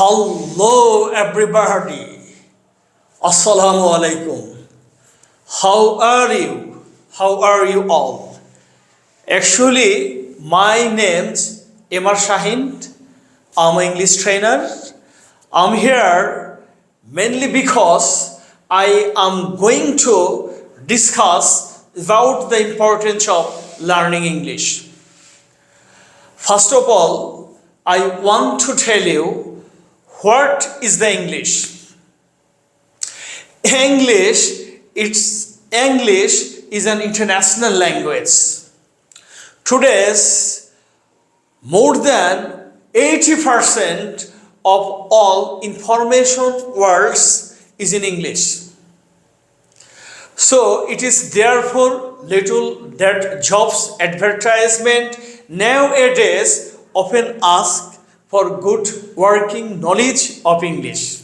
Hello, everybody. Assalamu alaikum. How are you? How are you all? Actually, my name's Emar Shahin. I'm an English trainer. I'm here mainly because I am going to discuss about the importance of learning English. First of all, I want to tell you what is the English. English is an international language. Today's more than 80% of all information words is in English. So it is therefore little that jobs advertisement nowadays often ask for good working knowledge of English.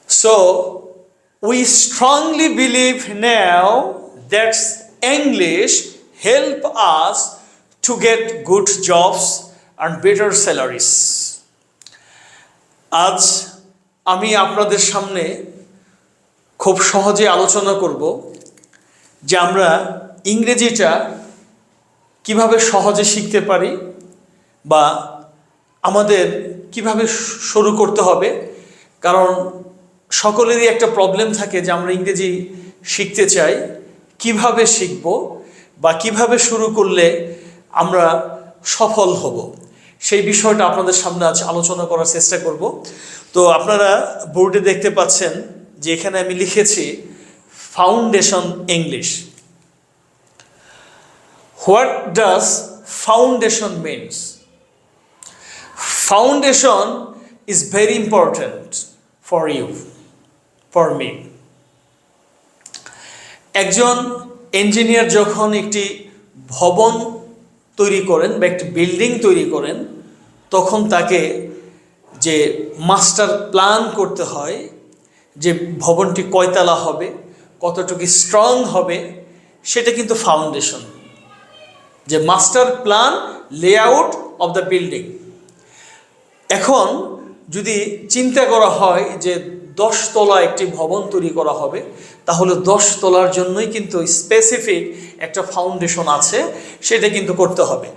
So we strongly believe now that English help us to get good jobs and better salaries. আজ আমি আপনাদের সামনে খুব সহজে আলোচনা করব যে আমরা ইংরেজিটা কিভাবে সহজে শিখতে পারি বা আমাদের কিভাবে শুরু করতে হবে। কারণ সকলেরই একটা প্রবলেম থাকে যে আমরা ইংরেজি শিখতে চাই, কিভাবে শিখব বা কিভাবে শুরু করলে আমরা সফল হব, সেই বিষয়টা আপনাদের সামনে আজ আলোচনা করার চেষ্টা করব। তো আপনারা বোর্ডে দেখতে পাচ্ছেন যে এখানে আমি লিখেছি foundation English. What does foundation means? Foundation is very important for you, for me. একজন ইঞ্জিনিয়ার যখন একটি ভবন তৈরি করেন বা একটি বিল্ডিং তৈরি করেন, তখন তাকে যে মাস্টার প্ল্যান করতে হয় যে ভবনটি কয়তলা হবে, কতটুকু স্ট্রং হবে, সেটা কিন্তু ফাউন্ডেশন, যে master plan layout of the building. এখন যদি চিন্তা করা হয় যে 10 তলা একটি ভবন তৈরি করা হবে, তাহলে 10 তলার জন্যই কিন্তু স্পেসিফিক একটা ফাউন্ডেশন আছে, সেটা কিন্তু করতে হবে।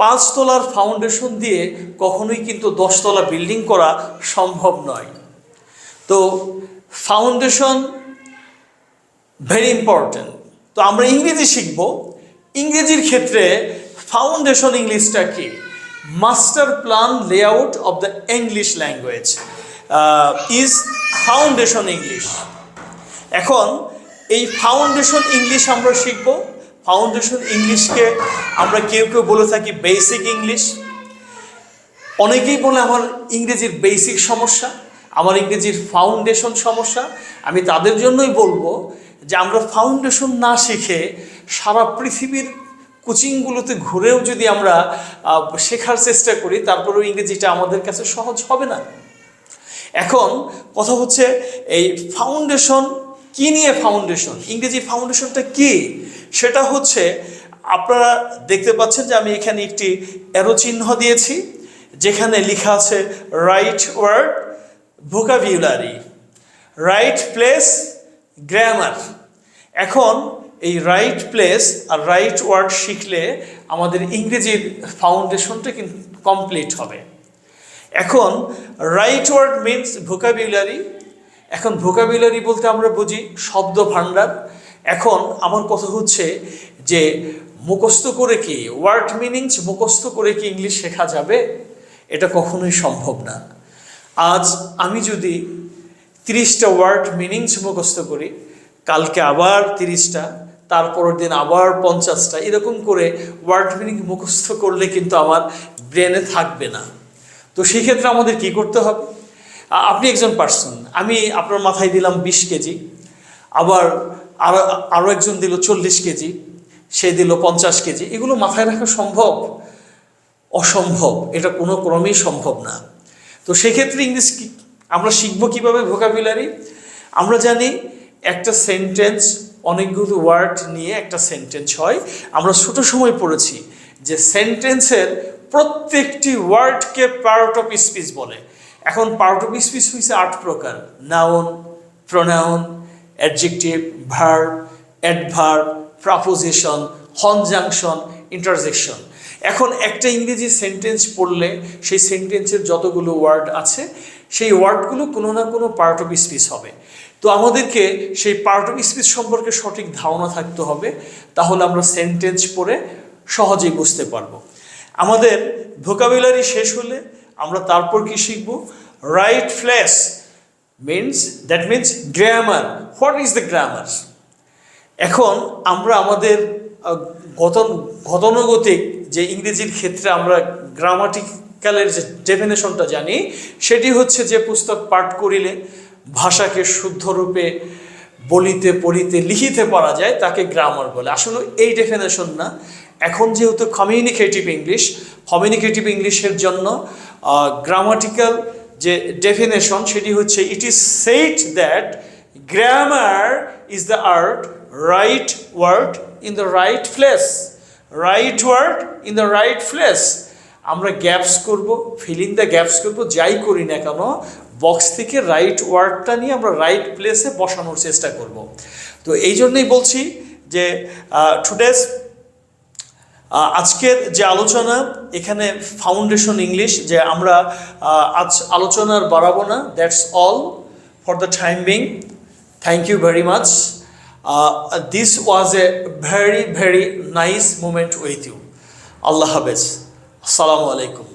5 তলার ফাউন্ডেশন দিয়ে কখনোই কিন্তু 10 তলা বিল্ডিং করা সম্ভব নয়। তো ফাউন্ডেশন ভেরি ইম্পর্ট্যান্ট। তো আমরা ইংরেজি শিখব। ইংরেজির ক্ষেত্রে ফাউন্ডেশন ইংলিশটা কি? Master plan layout of the English language is foundation English. এখন এই ফাউন্ডেশন ইংলিশ আমরা শিখব। ফাউন্ডেশন ইংলিশকে আমরা কেউ কেউ বলে থাকি বেসিক ইংলিশ। অনেকেই বলে আমার ইংরেজির বেসিক সমস্যা, আমার ইংরেজির ফাউন্ডেশন সমস্যা। আমি তাদের জন্যই বলবো যে আমরা ফাউন্ডেশন না শিখে সারা পৃথিবীর কোচিংগুলোতে ঘুরেও যদি আমরা শেখার চেষ্টা করি, তারপরেও ইংরেজিটা আমাদের কাছে সহজ হবে না। এখন কথা হচ্ছে এই ফাউন্ডেশন কি নিয়ে? ফাউন্ডেশন ইংরেজি ফাউন্ডেশনটা কি? সেটা হচ্ছে আপনারা দেখতে পাচ্ছেন যে আমি এখানে একটি অ্যারো চিহ্ন দিয়েছি, যেখানে লেখা আছে right word vocabulary, right place grammar. এখন এই রাইট প্লেস আর রাইট ওয়ার্ড শিখলে আমাদের ইংরেজির ফাউন্ডেশনটা কিন্তু কমপ্লিট হবে। এখন রাইট ওয়ার্ড মিনস ভোকাবুলারি। এখন ভোকাবুলারি বলতে আমরা বুঝি শব্দ ভাণ্ডার। এখন আমার কথা হচ্ছে যে মুখস্থ করে কি ওয়ার্ড মিনিংস মুখস্থ করে কি ইংলিশ শেখা যাবে? এটা কখনোই সম্ভব না। আজ আমি যদি 30টা ওয়ার্ড মিনিংস মুখস্থ করি, কালকে আবার 30টা, তারপরের দিন আবার 50টা, এরকম করে ওয়ার্ড মিনিং মুখস্থ করলে কিন্তু আমার ব্রেনে থাকবে না। তো সেই ক্ষেত্রে আমাদের কি করতে হবে? আপনি একজন পার্সন, আমি আপনার মাথায় দিলাম 20 কেজি, আবার আরও একজন দিল 40 কেজি, সে দিল 50 কেজি। এগুলো মাথায় রাখা সম্ভব? অসম্ভব, এটা কোনো ক্রমেই সম্ভব না। তো সেক্ষেত্রে ইংলিশ আমরা শিখবো কীভাবে? ভোকাবুলারি। আমরা জানি একটা সেন্টেন্স অনেকগুলো ওয়ার্ড নিয়ে একটা সেন্টেন্স হয়। আমরা ছোট সময় পড়েছি যে সেন্টেন্সের প্রত্যেকটি ওয়ার্ডকে পার্ট অফ স্পিচ বলে। এখন পার্ট অফ স্পিচ হয়েছে 8 প্রকার: noun, pronoun, adjective, verb, adverb, preposition, conjunction, interjection. এখন একটা ইংরেজি সেন্টেন্স পড়লে সেই সেন্টেন্সের যতগুলো ওয়ার্ড আছে সেই ওয়ার্ডগুলো কোনো না কোনো পার্ট অফ স্পিচ হবে। তো আমাদেরকে সেই পার্ট অফ স্পিচ সম্পর্কে সঠিক ধারণা থাকতে হবে, তাহলে আমরা সেন্টেন্স পড়ে সহজেই বুঝতে পারবো। আমাদের ভোকাবুলারি শেষ হলে আমরা তারপর কি শিখব? Right ফ্লেস that means grammar. What is the grammar? এখন আমরা আমাদের গতানুগতিক যে ইংরেজির ক্ষেত্রে আমরা গ্রামাটিক্যালের যে ডেফিনেশনটা জানি, সেটি হচ্ছে যে পুস্তক পাঠ করিলে ভাষাকে শুদ্ধরূপে বলিতে পড়িতে লিখিতে পারা যায় তাকে গ্রামার বলে। আসলে এই ডেফিনেশন না। এখন যেহেতু কমিউনিকেটিভ ইংলিশের জন্য গ্রামাটিক্যাল যে ডেফিনেশন সেটি হচ্ছে, it is said that grammar is the art right word in the right place. Right word in the right place. আমরা গ্যাপস করব, ফিল ইন দ্য গ্যাপস করব, যাই করি না কেন বক্স থেকে রাইট ওয়ার্ডটা নিয়ে আমরা রাইট প্লেসে বসানোর চেষ্টা করব। তো এই জন্যই বলছি যে টুডেস আজকের যে আলোচনা, এখানে ফাউন্ডেশন ইংলিশ যে আমরা আজ আলোচনার বাড়াবো না। That's all for the time being. Thank you very much. This was a very very nice moment with you. Allah হাফেজ। আসসালামু আলাইকুম।